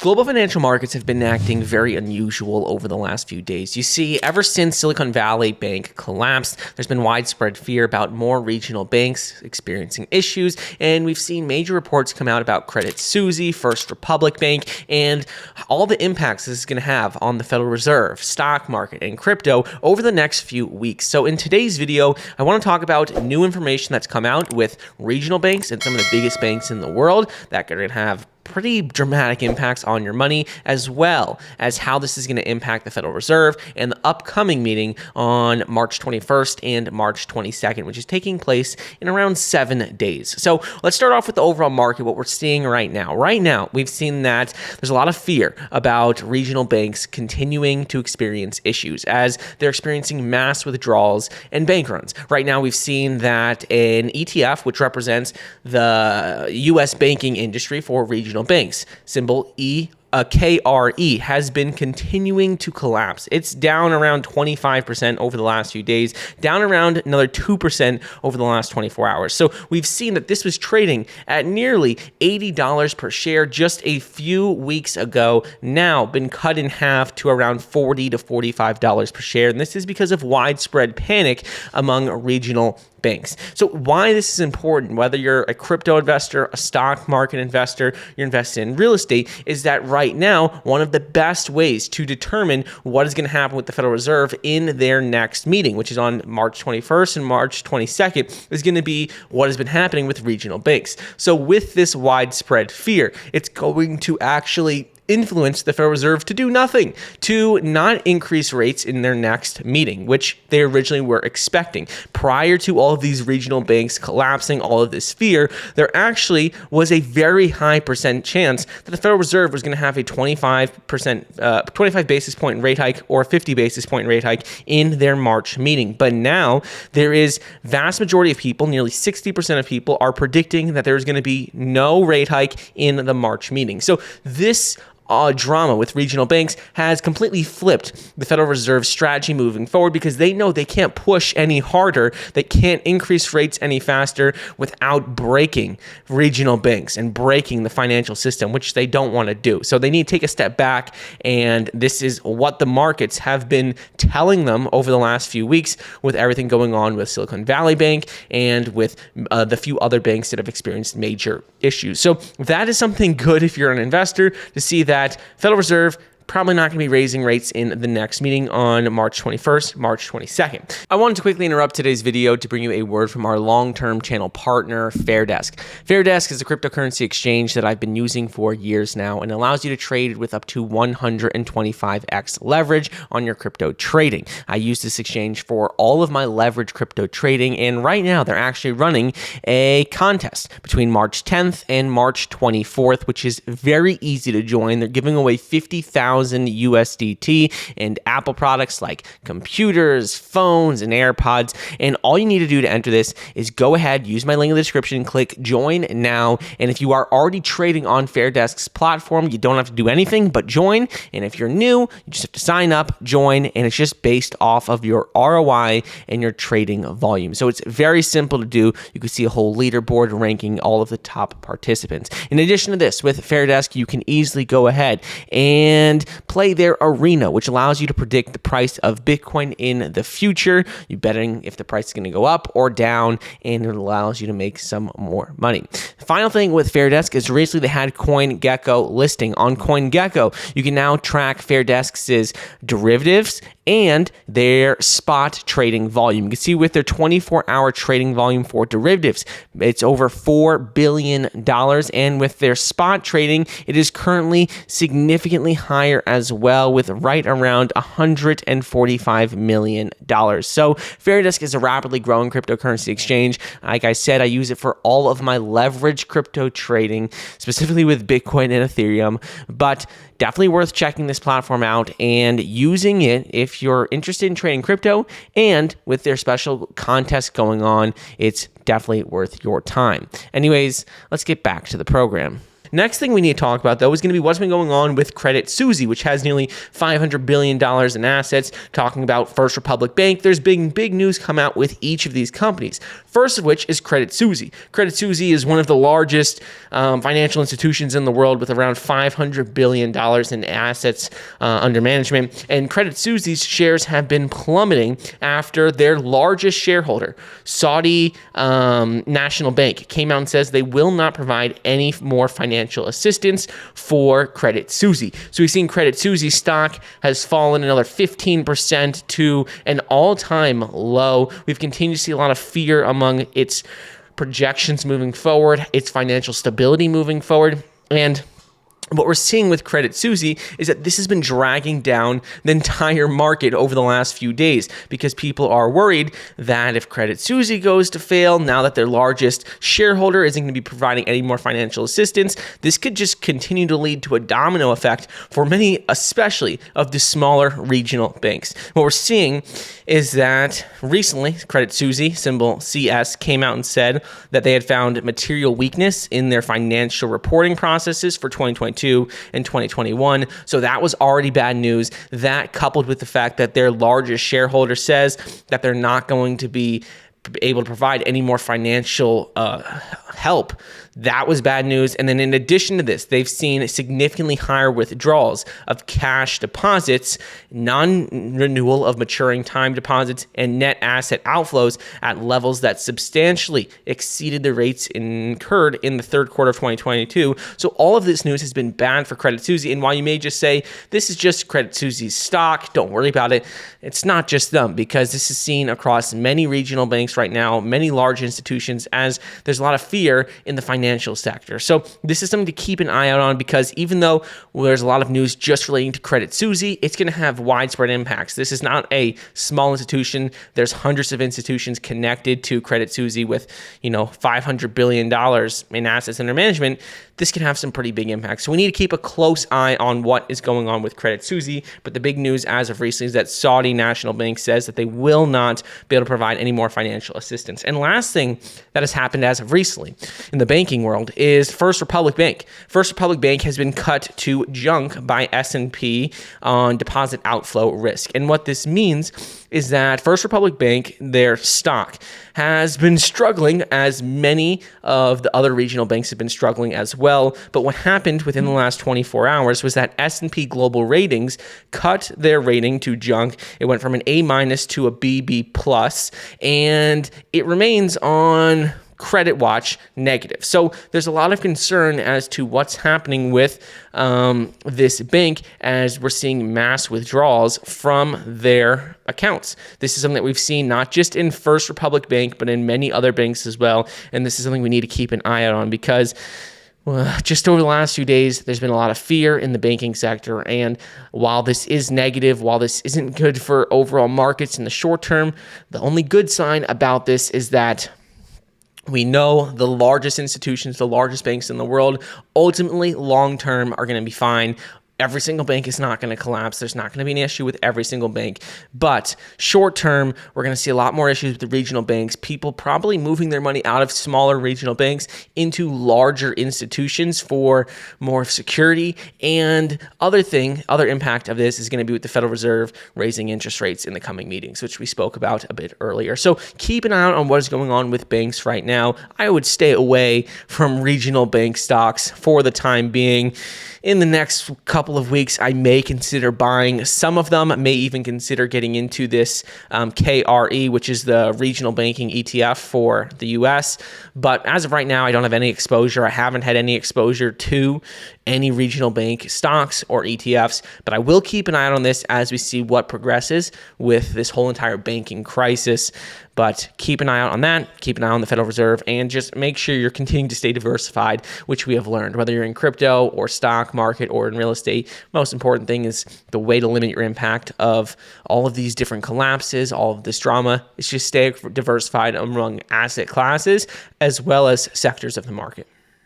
Global financial markets have been acting very unusual over the last few days. You see, ever since Silicon Valley Bank collapsed, there's been widespread fear about more regional banks experiencing issues, and we've seen major reports come out about Credit Suisse, First Republic Bank, and all the impacts this is going to have on the Federal Reserve, stock market, and crypto over the next few weeks. So in today's video, I want to talk about new information that's come out with regional banks and some of the biggest banks in the world that are going to have pretty dramatic impacts on your money, as well as how this is going to impact the Federal Reserve and the upcoming meeting on March 21st and March 22nd, which is taking place in around 7 days. So let's start off with the overall market, what we're seeing right now. Right now, we've seen that there's a lot of fear about regional banks continuing to experience issues as they're experiencing mass withdrawals and bank runs. Right now, we've seen that an ETF, which represents the U.S. banking industry for regional banks, symbol KRE, has been continuing to collapse. It's down around 25% over the last few days, down around another 2% over the last 24 hours. So we've seen that this was trading at nearly $80 per share just a few weeks ago, now been cut in half to around $40 to $45 per share. And this is because of widespread panic among regional banks. So why this is important, whether you're a crypto investor, a stock market investor, you're invested in real estate, is that right now, one of the best ways to determine what is going to happen with the Federal Reserve in their next meeting, which is on March 21st and March 22nd, is going to be what has been happening with regional banks. So with this widespread fear, it's going to actually influence the Federal Reserve to do nothing, to not increase rates in their next meeting, which they originally were expecting. Prior to all of these regional banks collapsing, all of this fear, there actually was a very high percent chance that the Federal Reserve was going to have a 25 basis point rate hike or a 50 basis point rate hike in their March meeting. But now there is vast majority of people, nearly 60% of people, are predicting that there's going to be no rate hike in the March meeting. So this drama with regional banks has completely flipped the Federal Reserve's strategy moving forward because they know they can't push any harder, they can't increase rates any faster without breaking regional banks and breaking the financial system, which they don't want to do. So they need to take a step back, and this is what the markets have been telling them over the last few weeks with everything going on with Silicon Valley Bank and with the few other banks that have experienced major issues. So that is something good if you're an investor, to see that Federal Reserve probably not going to be raising rates in the next meeting on March 21st, March 22nd. I wanted to quickly interrupt today's video to bring you a word from our long-term channel partner, Fairdesk. Fairdesk is a cryptocurrency exchange that I've been using for years now and allows you to trade with up to 125x leverage on your crypto trading. I use this exchange for all of my leverage crypto trading, and right now they're actually running a contest between March 10th and March 24th, which is very easy to join. They're giving away 50,000 USDT and Apple products like computers, phones, and AirPods. And all you need to do to enter this is go ahead, use my link in the description, click join now. And if you are already trading on Fairdesk's platform, you don't have to do anything but join. And if you're new, you just have to sign up, join, and it's just based off of your ROI and your trading volume. So it's very simple to do. You can see a whole leaderboard ranking all of the top participants. In addition to this, with Fairdesk, you can easily go ahead and play their arena, which allows you to predict the price of Bitcoin in the future. You're betting if the price is going to go up or down, and it allows you to make some more money. The final thing with Fairdesk is recently they had CoinGecko listing. On CoinGecko, you can now track Fairdesk's derivatives and their spot trading volume. You can see with their 24-hour trading volume for derivatives, it's over $4 billion, and with their spot trading, it is currently significantly higher as well, with right around $145 million. So Fairdesk is a rapidly growing cryptocurrency exchange. Like I said, I use it for all of my leverage crypto trading, specifically with Bitcoin and Ethereum, but definitely worth checking this platform out and using it if you're interested in trading crypto, and with their special contest going on, it's definitely worth your time. Anyways, let's get back to the program. Next thing we need to talk about, though, is going to be what's been going on with Credit Suisse, which has nearly $500 billion in assets. Talking about First Republic Bank, there's big news come out with each of these companies. First of which is Credit Suisse. Credit Suisse is one of the largest financial institutions in the world with around $500 billion in assets under management. And Credit Suisse's shares have been plummeting after their largest shareholder, Saudi National Bank, came out and says they will not provide any more financial assistance for Credit Suisse. So we've seen Credit Suisse stock has fallen another 15% to an all-time low. We've continued to see a lot of fear among its projections moving forward, its financial stability moving forward, and what we're seeing with Credit Suisse is that this has been dragging down the entire market over the last few days because people are worried that if Credit Suisse goes to fail, now that their largest shareholder isn't going to be providing any more financial assistance, this could just continue to lead to a domino effect for many, especially of the smaller regional banks. What we're seeing is that recently, Credit Suisse, symbol CS, came out and said that they had found material weakness in their financial reporting processes for 2022 and 2021. So that was already bad news. That coupled with the fact that their largest shareholder says that they're not going to be able to provide any more financial help, that was bad news. And then in addition to this, they've seen significantly higher withdrawals of cash deposits, non-renewal of maturing time deposits, and net asset outflows at levels that substantially exceeded the rates incurred in the third quarter of 2022. So all of this news has been bad for Credit Suisse. And while you may just say, this is just Credit Suisse's stock, don't worry about it, it's not just them, because this is seen across many regional banks right now, many large institutions, as there's a lot of fear in the financial sector. So this is something to keep an eye out on, because even though there's a lot of news just relating to Credit Suisse, it's going to have widespread impacts. This is not a small institution. There's hundreds of institutions connected to Credit Suisse with, $500 billion in assets under management. This can have some pretty big impacts. So we need to keep a close eye on what is going on with Credit Suisse. But the big news as of recently is that Saudi National Bank says that they will not be able to provide any more financial assistance. And last thing that has happened as of recently in the banking world is First Republic Bank. First Republic Bank has been cut to junk by S&P on deposit outflow risk. And what this means is that First Republic Bank, their stock, has been struggling, as many of the other regional banks have been struggling as well. But what happened within the last 24 hours was that S&P Global Ratings cut their rating to junk. It went from an A- to a BB+, and it remains on credit watch negative. So there's a lot of concern as to what's happening with this bank, as we're seeing mass withdrawals from their accounts. This is something that we've seen not just in First Republic Bank, but in many other banks as well. And this is something we need to keep an eye out on, because just over the last few days, there's been a lot of fear in the banking sector. And while this is negative, while this isn't good for overall markets in the short term, the only good sign about this is that we know the largest institutions, the largest banks in the world, ultimately long-term are going to be fine. Every single bank is not going to collapse. There's not going to be an issue with every single bank. But short term, we're going to see a lot more issues with the regional banks. People probably moving their money out of smaller regional banks into larger institutions for more security. And other impact of this is going to be with the Federal Reserve raising interest rates in the coming meetings, which we spoke about a bit earlier. So keep an eye out on what is going on with banks right now. I would stay away from regional bank stocks for the time being. In the next couple of weeks, I may consider buying some of them, may even consider getting into this KRE, which is the regional banking ETF for the US. But as of right now, I don't have any exposure. I haven't had any exposure to any regional bank stocks or ETFs, but I will keep an eye out on this as we see what progresses with this whole entire banking crisis. But keep an eye out on that, keep an eye on the Federal Reserve, and just make sure you're continuing to stay diversified, which we have learned. Whether you're in crypto or stock market or in real estate, most important thing is the way to limit your impact of all of these different collapses, all of this drama, is just stay diversified among asset classes as well as sectors of the market.